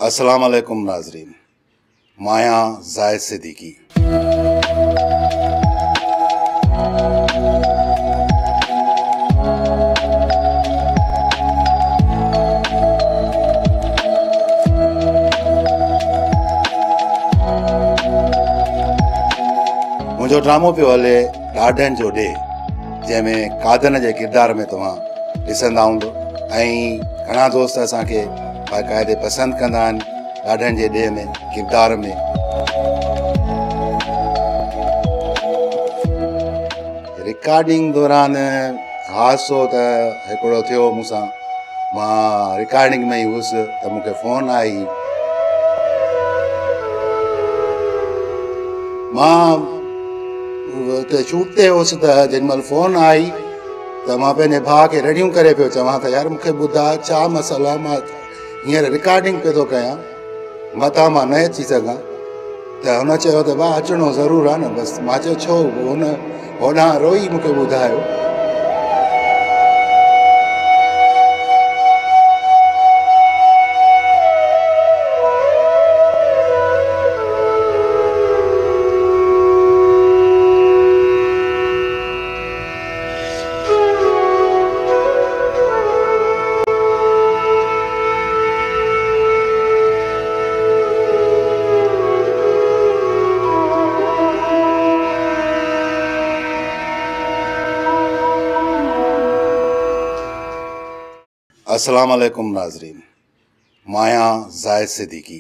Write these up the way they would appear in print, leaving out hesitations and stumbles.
अस्सलाम वालेकुम नाजरीन। माया जायद सिद्दीकी। मुझो ड्रामो पियो हले ॾाढनि जो ॾे, जंहिंमें कादन जे किरदार में तव्हां ॾिसंदा हूंदो ऐं घणा दोस्त असांखे बाक़ाइदे पसंदि कंदा आहिनि ॾाढनि जे ॾे में किरदार में। रिकॉर्डिंग दौरान हादसो त हिकिड़ो थियो मूंसां। मां रिकॉर्डिंग में ई हुउसि त मूंखे फ़ोन आई। मां हुते शूट ते हुउसि त जेॾीमहिल फ़ोन आई त मां पंहिंजे भाउ खे रड़ियूं करे पियो चवां त यार मूंखे ॿुधा छा मसइलो आहे, मां हींअर रिकॉर्डिंग पियो थो कयां, मतां मां न अची सघां। त हुन चयो त भाउ अचिणो ज़रूरु आहे न। बसि मां चयो छो? हुन होॾां रोई मूंखे ॿुधायो। अस्सलाम वालेकुम नाजरीन। माया जायद सिद्दीकी।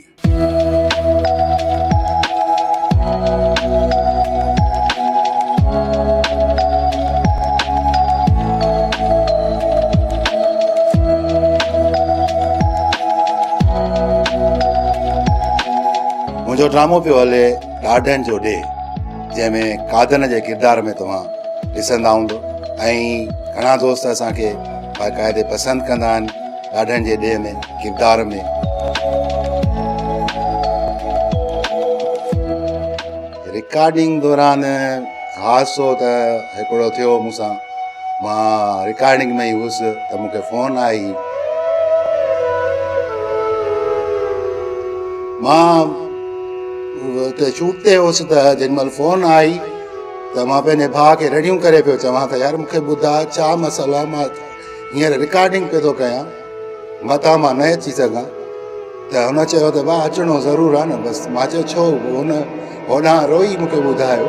मुझो ड्रामो पियो हले ॾाढनि जो ॾे, जंहिंमें कादन जे किरदार में तव्हां ॾिसंदा हूंदो ऐं घणा दोस्त असांखे बाक़ाइदे पसंदि कंदा आहिनि ॾाढनि जे ॾे में किरदार में। रिकॉर्डिंग दौरान हादसो त हिकिड़ो थियो मूंसां। मां रिकॉर्डिंग में ई हुउसि त मूंखे फ़ोन आई। मां हुते शूट ते हुउसि त जेॾीमहिल फ़ोन आई त मां पंहिंजे भाउ खे रड़ियूं करे पियो चवां त यार मूंखे ॿुधा छा मसइलो आहे, मां हींअर रिकॉर्डिंग पियो थो कयां, मतां मां न अची सघां। त हुन चयो त भाउ अचिणो ज़रूरु आहे न। बसि मां चयो छो? हुन होॾां रोई मूंखे ॿुधायो।